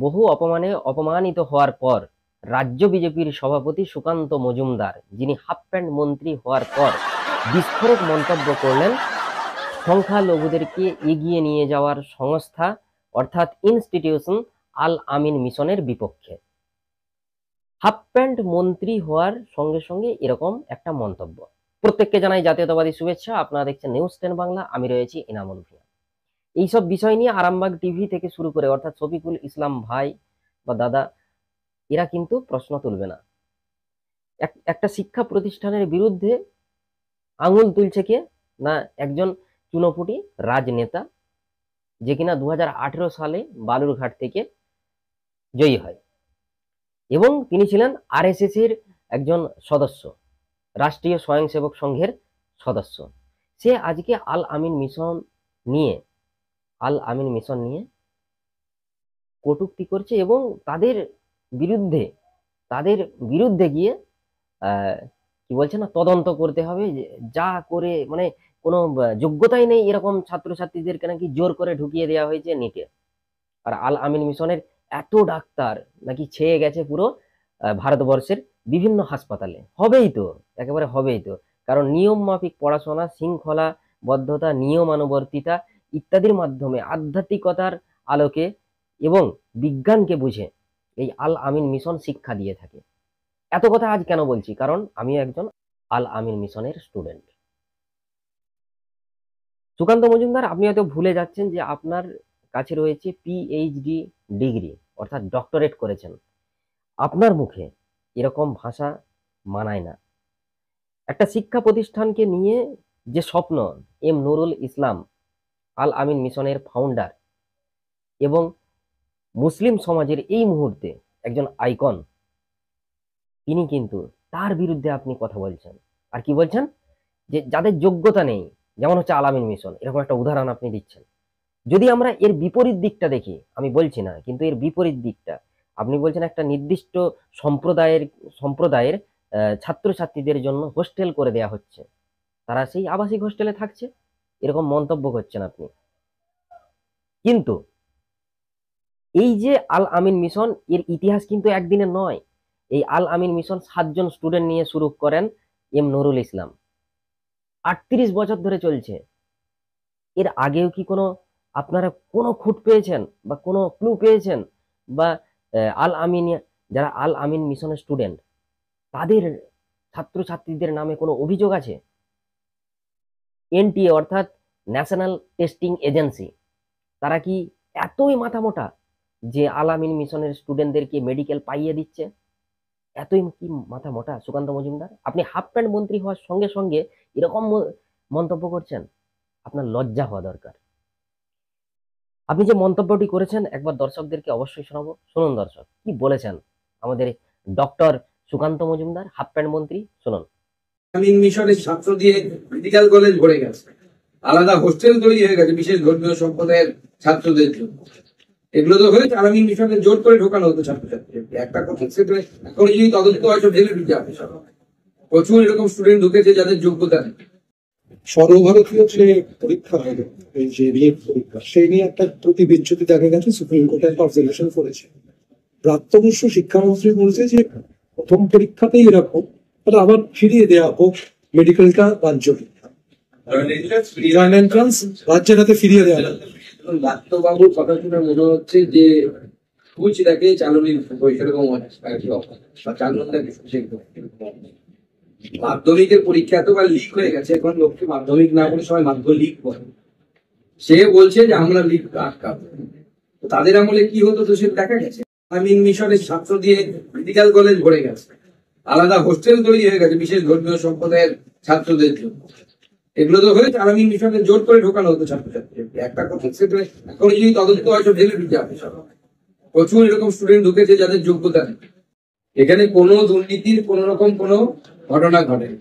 বহু অপমানে অপমানিত হওয়ার পর রাজ্য বিজেপির সভাপতি সুকান্ত মজুমদার, যিনি হাফ প্যান্ট মন্ত্রী হওয়ার পর বিস্ফোরক মন্তব্য করলেন সংখ্যালঘুদেরকে এগিয়ে নিয়ে যাওয়ার সংস্থা অর্থাৎ ইনস্টিটিউশন আল আমিন মিশনের বিপক্ষে। হাফ প্যান্ট মন্ত্রী হওয়ার সঙ্গে সঙ্গে এরকম একটা মন্তব্য। প্রত্যেককে জানাই জাতীয়তাবাদী শুভেচ্ছা। আপনারা দেখছেন নিউজ 10 বাংলা, আমি রয়েছি ইনামুল ভিয়া। এইসব বিষয় নিয়ে আরামবাগ টিভি থেকে শুরু করে অর্থাৎ শফিকুল ইসলাম ভাই বা দাদা, এরা কিন্তু প্রশ্ন তুলবে না। একটা শিক্ষা প্রতিষ্ঠানের বিরুদ্ধে আঙুল তুলছে কে না, একজন চুনোপুটি রাজনেতা, যে কিনা 2018 সালে বালুরঘাট থেকে জয়ী হয় এবং তিনি ছিলেন আরএসএস এর একজন সদস্য, রাষ্ট্রীয় স্বয়ংসেবক সংঘের সদস্য। সে আজকে আল আমিন মিশন নিয়ে কটূক্তি করছে এবং তাদের বিরুদ্ধে গিয়ে কি বলছে না, তদন্ত করতে হবে, যা করে মানে কোনো যোগ্যতাই নেই এরকম ছাত্রছাত্রীদেরকে নাকি জোর করে ঢুকিয়ে দেওয়া হয়েছে নিটে। আর আল আমিন মিশনের এত ডাক্তার নাকি ছেয়ে গেছে পুরো ভারতবর্ষের বিভিন্ন হাসপাতালে। হবেই তো, একেবারে হবেই তো, কারণ নিয়ম মাফিক পড়াশোনা, শৃঙ্খলাবদ্ধতা, নিয়মানুবর্তিতা ইত্যাদির মাধ্যমে আধ্যাত্মিকতার আলোকে এবং বিজ্ঞানকে বুঝে এই আল আমিন মিশন শিক্ষা দিয়ে থাকে। এত কথা আজ কেন বলছি, কারণ আমি একজন আল আমিন মিশনের স্টুডেন্ট। সুকান্ত মজুমদার, আপনি হয়তো ভুলে যাচ্ছেন যে আপনার কাছে রয়েছে পিএইচডি ডিগ্রি, অর্থাৎ ডক্টরেট করেছেন। আপনার মুখে এরকম ভাষা মানায় না। একটা শিক্ষা প্রতিষ্ঠানকে নিয়ে যে স্বপ্ন, এম নুরুল ইসলাম আল আমিন মিশনের ফাউন্ডার এবং মুসলিম সমাজের এই মুহূর্তে একজন আইকন, তিনি কিন্তু তার বিরুদ্ধে আপনি কথা বলছেন। আর কি বলছেন, যে যাদের যোগ্যতা নেই, যেমন হচ্ছে আল আমিন মিশন, এরকম একটা উদাহরণ আপনি দিচ্ছেন। যদি আমরা এর বিপরীত দিকটা দেখি, আমি বলছি না, কিন্তু এর বিপরীত দিকটা আপনি বলছেন একটা নির্দিষ্ট সম্প্রদায়ের ছাত্রছাত্রীদের জন্য হোস্টেল করে দেয়া হচ্ছে, তারা সেই আবাসিক হোস্টেলে থাকছে, এরকম মন্তব্য করছেন আপনি। কিন্তু এই যে আল আমিন মিশন, এর ইতিহাস কিন্তু একদিনের নয়। এই আল আমিন মিশন 7 জন স্টুডেন্ট নিয়ে শুরু করেন এম নুরুল ইসলাম, 38 বছর ধরে চলছে। এর আগেও কি আপনারা কোনো খুঁত পেয়েছেন বা কোনো ক্লু পেয়েছেন, বা আল আমিন, যারা আল আমিন মিশনের স্টুডেন্ট, তাদের ছাত্রছাত্রীদের নামে কোনো অভিযোগ আছে? এনটিএ অর্থাৎ ন্যাশনাল টেস্টিং এজেন্সি, তারা কি এতই মাথা মোটা যে আল আমিন মিশনের স্টুডেন্টদেরকে মেডিকেল পাইয়ে দিচ্ছে? এতই কি মাথা মোটা সুকান্ত মজুমদার? আপনি হাফ প্যান্ট মন্ত্রী হওয়ার সঙ্গে সঙ্গে এরকম মন্তব্য করছেন, আপনার লজ্জা হওয়া দরকার। আপনি যে মন্তব্যটি করেছেন একবার দর্শকদেরকে অবশ্যই শোনাবো। শুনুন দর্শক, কি বলেছেন আমাদের doctor Sukanta Majumdar, half pant মন্ত্রী, শুনুন। আমিন মিশনের ছাত্র দিয়ে মেডিকেল কলেজ ভরে গেছে, আলাদা হোস্টেল তৈরি হয়ে গেছে বিশেষ ধর্মীয় সম্প্রদায়ের ছাত্রদের জন্য। এগুলো তো হয়েছে আমিন মিশনে জোর করে ঢোকানো হতো ছাত্রছাত্রী। একটা কথা এখন যদি তদন্ত হয় সব জেলে দিতে হবে। প্রচুর এরকম স্টুডেন্ট ঢুকেছে যাদের যোগ্যতা নেই। সর্বভারতীয় যে পরীক্ষা হলো, এই যে রিট পরীক্ষা, সেই নিয়ে একটা প্রতিবিচ্যুতি দেখা গেছে, সুপ্রিম কোর্টে একটা অবজারভেশন করেছে। প্রাপ্তবর্ষ শিক্ষামন্ত্রী বলছে যে প্রথম পরীক্ষাতেই এরকম, তাহলে আবার ফিরিয়ে দেওয়া হোক মেডিকেলটা রাজ্যকে, রাজ্যের হাতে ফিরিয়ে দেওয়া হোক। ডাক্তারবাবুর কথা শুনে মনে হচ্ছে যে সুচিটাকে চালনির সেরকম মাধ্যমিকের পরীক্ষা এতবার লিক হয়ে গেছে, এখন লোককে মাধ্যমিক না বলে সবাই মাধ্যমিক লিক করে। সে বলছে যে আমরা লিক আটকাবো। তাদের আমলে কি হতো তো সেটা দেখা গেছে। আমিন মিশনের ছাত্র দিয়ে মেডিকেল কলেজ ভরে গেছে, আলাদা হোস্টেল তৈরি হয়ে গেছে বিশেষ ধর্মীয় সম্প্রদায়ের ছাত্রদের জন্য। এগুলো তো হয়েছে আমিন মিশনে জোর করে ঢোকানো হতো ছাত্রছাত্রী। একটা কথা এখন যদি তদন্ত হয় সব জেলে দিতে হবে। প্রচুর এরকম স্টুডেন্ট ঢুকেছে যাদের যোগ্যতা নেই। এখানে কোনো দুর্নীতির কোন রকম কোনো ঘটনা ঘটেনি।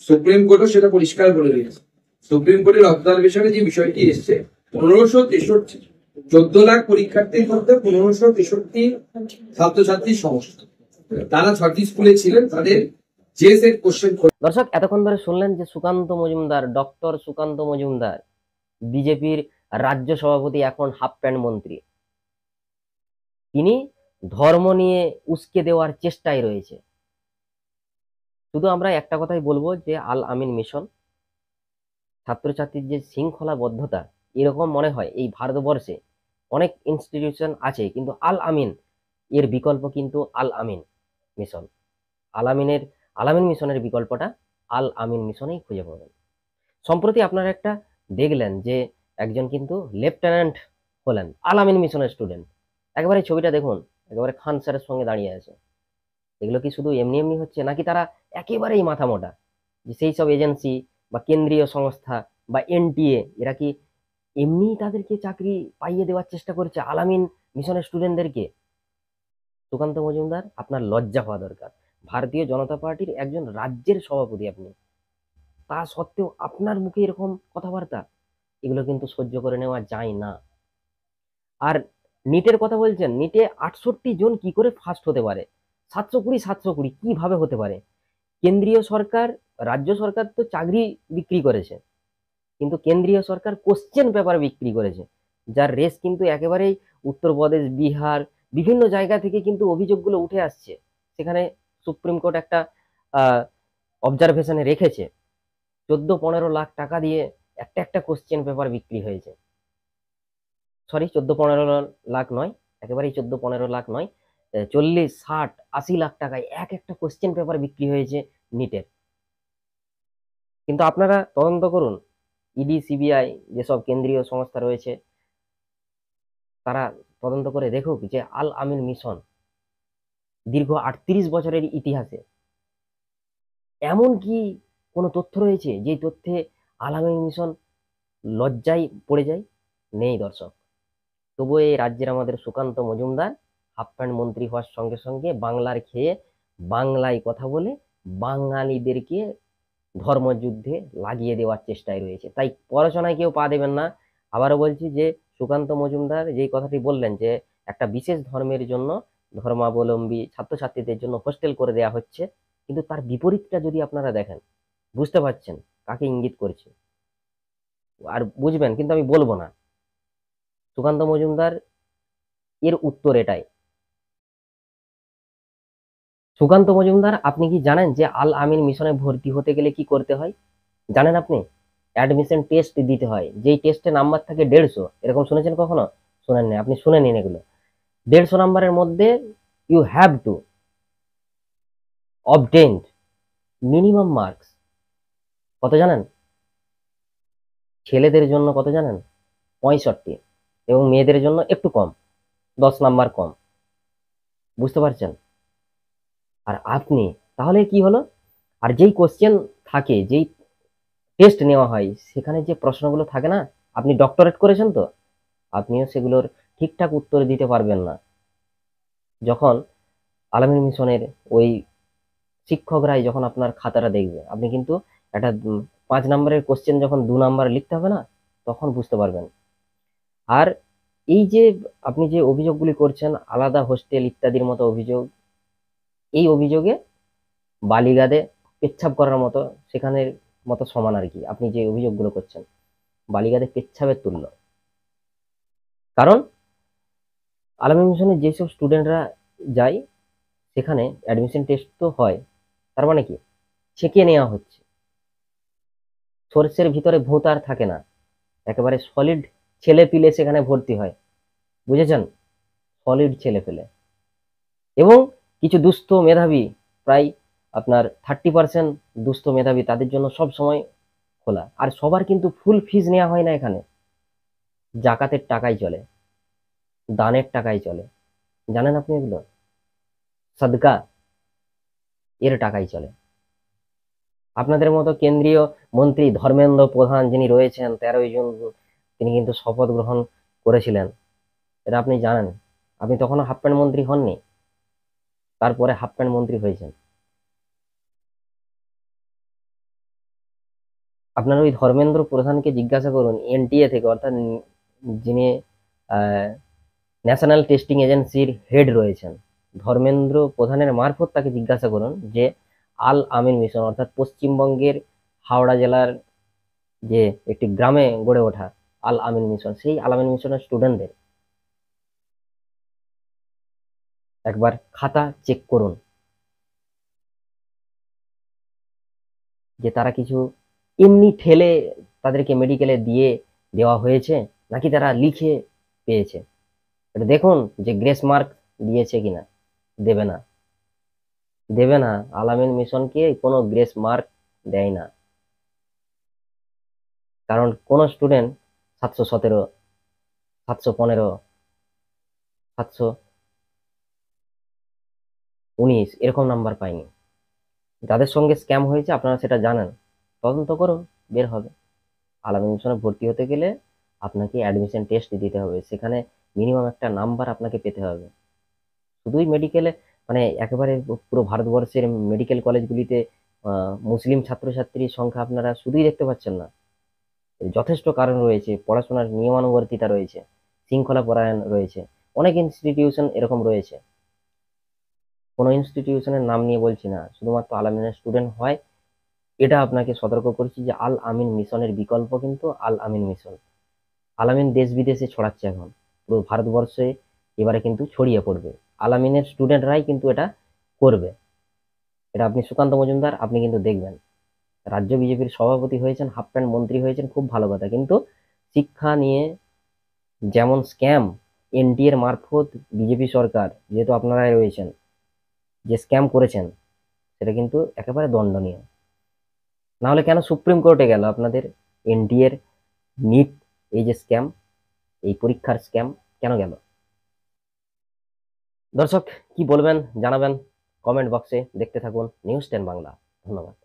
সুপ্রিম কোর্টও সেটা পরিষ্কার করে দিয়েছে। সুপ্রিম কোর্টের অবজারভেশনে যে বিষয়টি এসছে, 1563 14 লাখ পরীক্ষার্থীর মধ্যে 1563 ছাত্রছাত্রীর সমস্যা। তারা 6টি স্কুলে ছিলেন, তাদের যে সেট কোশ্চেন। দর্শক, এতক্ষণ ধরে শুনলেন যে সুকান্ত মজুমদার, ডক্টর সুকান্ত মজুমদার, বিজেপির রাজ্য সভাপতি, এখন হাফ প্যান্ট মন্ত্রী, তিনি ধর্ম নিয়ে উস্কে দেওয়ার চেষ্টায় রয়েছে। শুধু আমরা একটা কথাই বলবো যে আল আমিন মিশন, ছাত্রছাত্রীর যে শৃঙ্খলাবদ্ধতা, এরকম মনে হয় এই ভারতবর্ষে অনেক ইনস্টিটিউশন আছে, কিন্তু আল আমিন এর বিকল্প কিন্তু আল আমিন মিশন। আলামিনের আলামিন মিশনের বিকল্পটা আল আমিন মিশনেই খুঁজে পাবেন। সম্প্রতি আপনারা একটা দেখলেন যে একজন কিন্তু লেফটেন্যান্ট হলেন, আল আমিন মিশনের স্টুডেন্ট। একেবারে ছবিটা দেখুন, একেবারে খান স্যারের সঙ্গে দাঁড়িয়ে আছে। এগুলো কি শুধু এমনি এমনি হচ্ছে, নাকি তারা একেবারেই মাথা মোটা, যে সেই সব এজেন্সি বা কেন্দ্রীয় সংস্থা বা এনটিএ এরা কি এমনি তাদেরকে চাকরি পাইয়ে দেওয়ার চেষ্টা করছে আলামিন মিশনের স্টুডেন্টদেরকে? সুকান্ত মজুমদার, আপনার লজ্জা হওয়া দরকার। ভারতীয় জনতা পার্টির একজন রাজ্যের সভাপতি আপনি, তা সত্ত্বেও আপনার মুখে এরকম কথাবার্তা, এগুলো কিন্তু সহ্য করে নেওয়া যায় না। আর নিটের কথা বলছেন, নিটে 68 জন কি করে ফার্স্ট হতে পারে? 720 কিভাবে হতে পারে? কেন্দ্রীয় সরকার, রাজ্য সরকার তো চাকরি বিক্রি করেছে, কিন্তু কেন্দ্রীয় সরকার কোশ্চেন পেপার বিক্রি করেছে, যার রেস কিন্তু একেবারেই উত্তরপ্রদেশ, বিহার, বিভিন্ন জায়গা থেকে কিন্তু অভিযোগগুলো উঠে আসছে। সেখানে সুপ্রিম কোর্ট একটা অবজারভেশনে রেখেছে 14-15 লাখ টাকা দিয়ে একটা একটা কোশ্চেন পেপার বিক্রি হয়েছে। সরি, 14-15 লাখ নয়, একেবারেই 14-15 লাখ নয়, 40, 60, 80 লাখ টাকায় এক একটা কোশ্চেন পেপার বিক্রি হয়েছে নিটের। কিন্তু আপনারা তদন্ত করুন, ইডি, সিবিআই যেসব কেন্দ্রীয় সংস্থা রয়েছে, তারা তদন্ত করে দেখুক যে আল আমিন মিশন দীর্ঘ 38 বছরের ইতিহাসে এমন কি কোনো তথ্য রয়েছে যে তথ্যে আল আমিন মিশন লজ্জায় পড়ে যায়? নেই দর্শক। তবুও এই রাজ্যের আমাদের সুকান্ত মজুমদার হাফ প্যান্ট মন্ত্রী হওয়ার সঙ্গে সঙ্গে বাংলার খেয়ে বাংলায় কথা বলে বাঙালিদেরকে ধর্মযুদ্ধে লাগিয়ে দেওয়ার চেষ্টায় রয়েছে। তাই পড়াশোনায় কেউ পা দেবেন না। আবারও বলছি যে সুকান্ত মজুমদার যেই কথাটি বললেন যে একটা বিশেষ ধর্মের জন্য, ধর্মাবলম্বী ছাত্রছাত্রীদের জন্য হোস্টেল করে দেওয়া হচ্ছে, কিন্তু তার বিপরীতটা যদি আপনারা দেখেন, বুঝতে পারছেন কাকে ইঙ্গিত করছে। আর বুঝবেন, কিন্তু আমি বলবো না। সুকান্ত মজুমদার এর উত্তর এটাই। সুকান্ত মজুমদার, আপনি কি জানেন যে আল আমিন মিশনে ভর্তি হতে গেলে কি করতে হয়? জানেন আপনি? অ্যাডমিশন টেস্ট দিতে হয়, যেই টেস্টে নাম্বার থাকে 150। এরকম শুনেছেন কখনো? শুনেন না? আপনি শুনে নিন এগুলো। 150 নাম্বারের মধ্যে you have to obtain minimum marks কত জানেন? ছেলেদের জন্য কত জানেন? 65, এবং মেয়েদের জন্য একটু কম, 10 নাম্বার কম। বুঝতে পারছেন? আর আপনি তাহলে কি হলো? আর যেই কোশ্চেন থাকে, যেই টেস্ট নেওয়া হয়, সেখানে যে প্রশ্নগুলো থাকে না, আপনি ডক্টরেট করেছেন তো, আপনিও সেগুলোর ঠিকঠাক উত্তর দিতে পারবেন না। যখন আলামিন মিশনের ওই শিক্ষকরাই যখন আপনার খাতাটা দেখবে, আপনি কিন্তু একটা 5 নাম্বারের কোশ্চেন যখন 2 নাম্বার লিখতে হবে না, তখন বুঝতে পারবেন। আর এই যে আপনি যে অভিযোগগুলি করছেন, আলাদা হোস্টেল ইত্যাদির মতো অভিযোগ, এই অভিযোগে বালিগাদে পেচ্ছাপ করার মতো, সেখানের মতো সমান আর কি। আপনি যে অভিযোগগুলো করছেন বালিগাদে পেচ্ছাপের তুল্য। কারণ আলামিন মিশনের যেসব স্টুডেন্টরা যায়, সেখানে অ্যাডমিশন টেস্ট তো হয়, তার মানে কি ছেঁকে নেওয়া হচ্ছে। সর্ষের ভিতরে ভূত আর থাকে না, একেবারে সলিড ছেলে পিলে সেখানে ভর্তি হয়। বুঝেছেন? সলিড ছেলে পেলে এবং কিছু দুস্থ মেধাবী, প্রায় আপনার 30% দুস্থ মেধাবী, তাদের জন্য সব সময় খোলা। আর সবার কিন্তু ফুল ফিজ নেওয়া হয় না এখানে, জাকাতের টাকায় চলে, দানের টাকায় চলে। জানেন আপনি এগুলো? সদকা এর টাকায় চলে। আপনাদের মতো কেন্দ্রীয় মন্ত্রী ধর্মেন্দ্র প্রধান যিনি রয়েছেন, 13 জন, তিনি কিন্তু শপথ গ্রহণ করেছিলেন, এটা আপনি জানেন। আপনি তখনও হাফ প্যান্ট মন্ত্রী হননি, তারপরে হাফ প্যান্ট মন্ত্রী হয়েছেন। আপনার ওই ধর্মেন্দ্র প্রধানকে জিজ্ঞাসা করুন, এনটিএ থেকে, অর্থাৎ যিনি ন্যাশনাল টেস্টিং এজেন্সির হেড রয়েছেন, ধর্মেন্দ্র প্রধানের মারফত তাকে জিজ্ঞাসা করুন যে আল আমিন মিশন, অর্থাৎ পশ্চিমবঙ্গের হাওড়া জেলার যে একটি গ্রামে গড়ে ওঠা আল আমিন মিশন, সেই আল আমিন মিশনের স্টুডেন্টদের একবার খাতা চেক করুন যে তারা কিছু এমনি ঠেলে তাদেরকে মেডিকেলে দিয়ে দেওয়া হয়েছে নাকি তারা লিখে পেয়েছে। এটা দেখুন যে গ্রেস মার্ক দিয়েছে কিনা। দেবে না, দেবে না। আলামিন মিশনকে কোনো গ্রেস মার্ক দেয় না, কারণ কোন স্টুডেন্ট 717, 715, 719 এরকম নাম্বার পায়নি। যাদের সঙ্গে স্ক্যাম হয়েছে আপনারা সেটা জানেন, তদন্ত করুন, বের হবে। আলামিন মিশনে ভর্তি হতে গেলে আপনাকে অ্যাডমিশন টেস্ট দিতে হবে, সেখানে মিনিমাম একটা নাম্বার আপনাকে পেতে হবে। শুধুই মেডিকেলে মানে একেবারে পুরো ভারতবর্ষের মেডিকেল কলেজগুলিতে মুসলিম ছাত্রছাত্রীর সংখ্যা আপনারা শুধুই দেখতে পাচ্ছেন না, এর যথেষ্ট কারণ রয়েছে। পড়াশোনার নিয়মানুবর্তিতা রয়েছে, শৃঙ্খলা পরায়ণ রয়েছে, অনেক ইনস্টিটিউশন এরকম রয়েছে। কোনো ইনস্টিটিউশনের নাম নিয়ে বলছি না, শুধুমাত্র আলামিনের স্টুডেন্ট হয় এটা আপনাকে সতর্ক করছি যে আল আমিন মিশনের বিকল্প কিন্তু আল আমিন মিশন। আল আমিন দেশ বিদেশে ছড়াচ্ছে এখন, পুরো ভারতবর্ষে এবারে কিন্তু ছড়িয়ে পড়বে। আল আমিনের স্টুডেন্টরাই কিন্তু এটা করবে। এটা আপনি সুকান্ত মজুমদার আপনি কিন্তু দেখবেন, রাজ্য বিজেপির সভাপতি হয়েছেন, হাফ প্যান্ট মন্ত্রী হয়েছেন, খুব ভালো কথা, কিন্তু শিক্ষা নিয়ে যেমন স্ক্যাম এনডিএ এর মারফত বিজেপি সরকার, যেহেতু আপনারাই রয়েছেন, যে স্ক্যাম করেছেন সেটা কিন্তু একেবারে দণ্ডনীয়। না হলে কেন সুপ্রিম কোর্টে গেল আপনাদের এনডিএ এর নিট, এই যে স্ক্যাম, এই পরীক্ষার স্ক্যাম কেন গেল? দর্শক কি বলবেন জানাবেন কমেন্ট বক্সে। দেখতে থাকুন নিউজ 10 বাংলা। ধন্যবাদ।